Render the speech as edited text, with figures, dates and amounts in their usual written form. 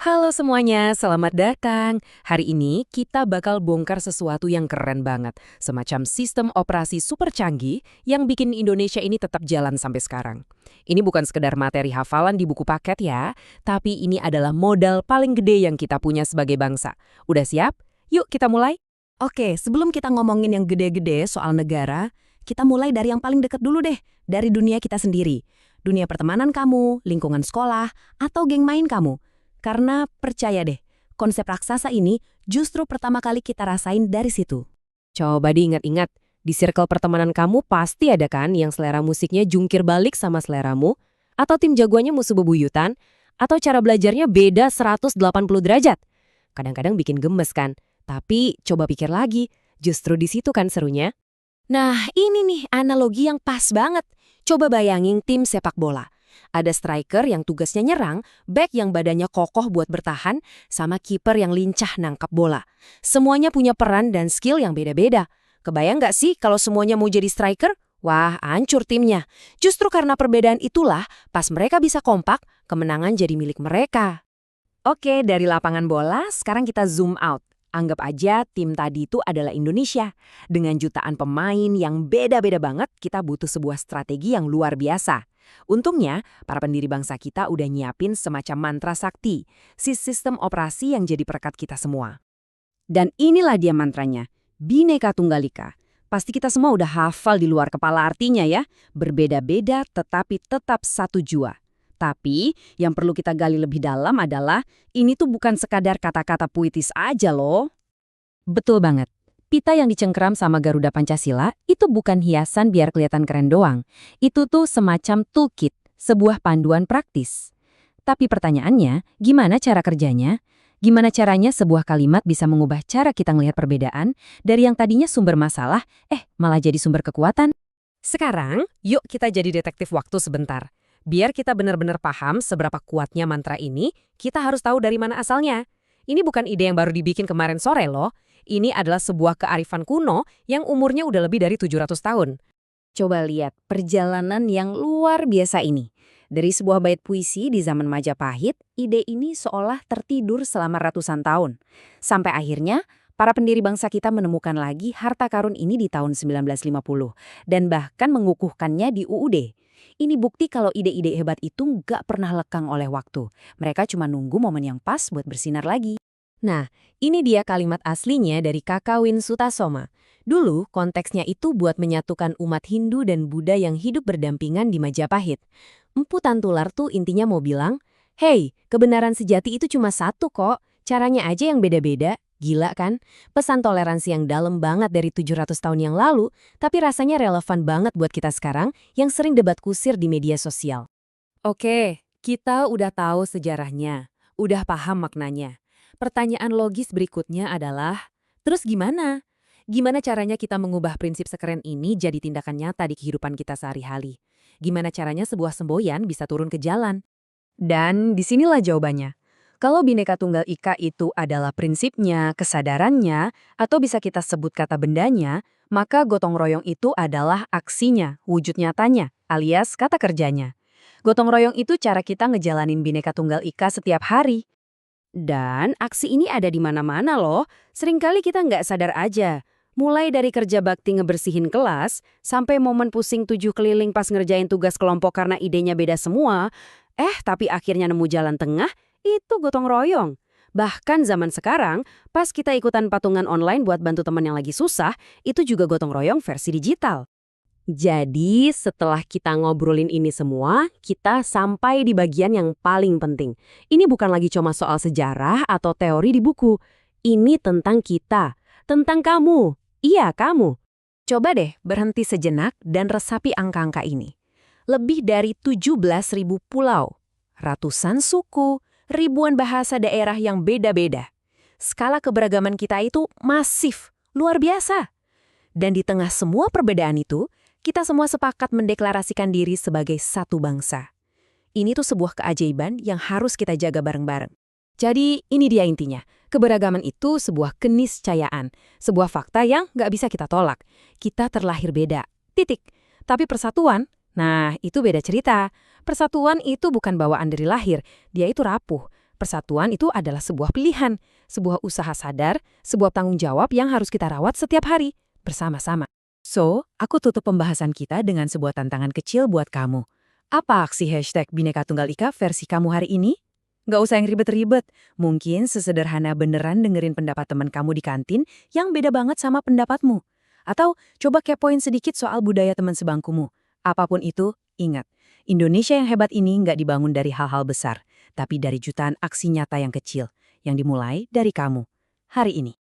Halo semuanya, selamat datang. Hari ini kita bakal bongkar sesuatu yang keren banget. Semacam sistem operasi super canggih yang bikin Indonesia ini tetap jalan sampai sekarang. Ini bukan sekedar materi hafalan di buku paket ya, tapi ini adalah modal paling gede yang kita punya sebagai bangsa. Udah siap? Yuk kita mulai. Oke, sebelum kita ngomongin yang gede-gede soal negara, kita mulai dari yang paling dekat dulu deh, dari dunia kita sendiri. Dunia pertemanan kamu, lingkungan sekolah, atau geng main kamu. Karena percaya deh, konsep raksasa ini justru pertama kali kita rasain dari situ. Coba diingat-ingat, di circle pertemanan kamu pasti ada kan yang selera musiknya jungkir balik sama seleramu? Atau tim jagoannya musuh bebuyutan? Atau cara belajarnya beda 180 derajat? Kadang-kadang bikin gemes kan? Tapi coba pikir lagi, justru di situ kan serunya. Nah, ini nih analogi yang pas banget. Coba bayangin tim sepak bola. Ada striker yang tugasnya nyerang, back yang badannya kokoh buat bertahan, sama kiper yang lincah nangkap bola. Semuanya punya peran dan skill yang beda-beda. Kebayang nggak sih kalau semuanya mau jadi striker? Wah, hancur timnya. Justru karena perbedaan itulah, pas mereka bisa kompak, kemenangan jadi milik mereka. Oke, dari lapangan bola, sekarang kita zoom out. Anggap aja tim tadi itu adalah Indonesia. Dengan jutaan pemain yang beda-beda banget, kita butuh sebuah strategi yang luar biasa. Untungnya, para pendiri bangsa kita udah nyiapin semacam mantra sakti, sistem operasi yang jadi perekat kita semua. Dan inilah dia mantranya, Bhinneka Tunggal Ika. Pasti kita semua udah hafal di luar kepala artinya ya, berbeda-beda tetapi tetap satu jua. Tapi, yang perlu kita gali lebih dalam adalah, ini tuh bukan sekadar kata-kata puitis aja loh. Betul banget. Pita yang dicengkeram sama Garuda Pancasila itu bukan hiasan biar kelihatan keren doang. Itu tuh semacam toolkit, sebuah panduan praktis. Tapi pertanyaannya, gimana cara kerjanya? Gimana caranya sebuah kalimat bisa mengubah cara kita melihat perbedaan dari yang tadinya sumber masalah, malah jadi sumber kekuatan? Sekarang, yuk kita jadi detektif waktu sebentar. Biar kita benar-benar paham seberapa kuatnya mantra ini, kita harus tahu dari mana asalnya. Ini bukan ide yang baru dibikin kemarin sore loh. Ini adalah sebuah kearifan kuno yang umurnya udah lebih dari 700 tahun. Coba lihat perjalanan yang luar biasa ini. Dari sebuah bait puisi di zaman Majapahit, ide ini seolah tertidur selama ratusan tahun. Sampai akhirnya, para pendiri bangsa kita menemukan lagi harta karun ini di tahun 1950 dan bahkan mengukuhkannya di UUD. Ini bukti kalau ide-ide hebat itu nggak pernah lekang oleh waktu. Mereka cuma nunggu momen yang pas buat bersinar lagi. Nah, ini dia kalimat aslinya dari Kakawin Sutasoma. Dulu, konteksnya itu buat menyatukan umat Hindu dan Buddha yang hidup berdampingan di Majapahit. Empu Tantular tuh intinya mau bilang, "Hey, kebenaran sejati itu cuma satu kok, caranya aja yang beda-beda." Gila kan? Pesan toleransi yang dalam banget dari 700 tahun yang lalu, tapi rasanya relevan banget buat kita sekarang yang sering debat kusir di media sosial. Oke, kita udah tahu sejarahnya, udah paham maknanya. Pertanyaan logis berikutnya adalah, terus gimana? Gimana caranya kita mengubah prinsip sekeren ini jadi tindakan nyata di kehidupan kita sehari-hari? Gimana caranya sebuah semboyan bisa turun ke jalan? Dan disinilah jawabannya. Kalau Bhinneka Tunggal Ika itu adalah prinsipnya, kesadarannya, atau bisa kita sebut kata bendanya, maka gotong royong itu adalah aksinya, wujud nyatanya, alias kata kerjanya. Gotong royong itu cara kita ngejalanin Bhinneka Tunggal Ika setiap hari. Dan aksi ini ada di mana-mana loh, seringkali kita nggak sadar aja. Mulai dari kerja bakti ngebersihin kelas, sampai momen pusing 7 keliling pas ngerjain tugas kelompok karena idenya beda semua, tapi akhirnya nemu jalan tengah, itu gotong royong. Bahkan zaman sekarang, pas kita ikutan patungan online buat bantu teman yang lagi susah, itu juga gotong royong versi digital. Jadi, setelah kita ngobrolin ini semua, kita sampai di bagian yang paling penting. Ini bukan lagi cuma soal sejarah atau teori di buku. Ini tentang kita, tentang kamu. Iya, kamu. Coba deh berhenti sejenak dan resapi angka-angka ini. Lebih dari 17.000 pulau, ratusan suku, ribuan bahasa daerah yang beda-beda. Skala keberagaman kita itu masif, luar biasa. Dan di tengah semua perbedaan itu, kita semua sepakat mendeklarasikan diri sebagai satu bangsa. Ini tuh sebuah keajaiban yang harus kita jaga bareng-bareng. Jadi ini dia intinya, keberagaman itu sebuah keniscayaan, sebuah fakta yang nggak bisa kita tolak. Kita terlahir beda, titik. Tapi persatuan, nah itu beda cerita. Persatuan itu bukan bawaan dari lahir, dia itu rapuh. Persatuan itu adalah sebuah pilihan, sebuah usaha sadar, sebuah tanggung jawab yang harus kita rawat setiap hari, bersama-sama. So, aku tutup pembahasan kita dengan sebuah tantangan kecil buat kamu. Apa aksi hashtag Bhinneka Tunggal Ika versi kamu hari ini? Nggak usah yang ribet-ribet. Mungkin sesederhana beneran dengerin pendapat teman kamu di kantin yang beda banget sama pendapatmu. Atau coba kepoin sedikit soal budaya teman sebangkumu. Apapun itu, ingat, Indonesia yang hebat ini nggak dibangun dari hal-hal besar, tapi dari jutaan aksi nyata yang kecil, yang dimulai dari kamu, hari ini.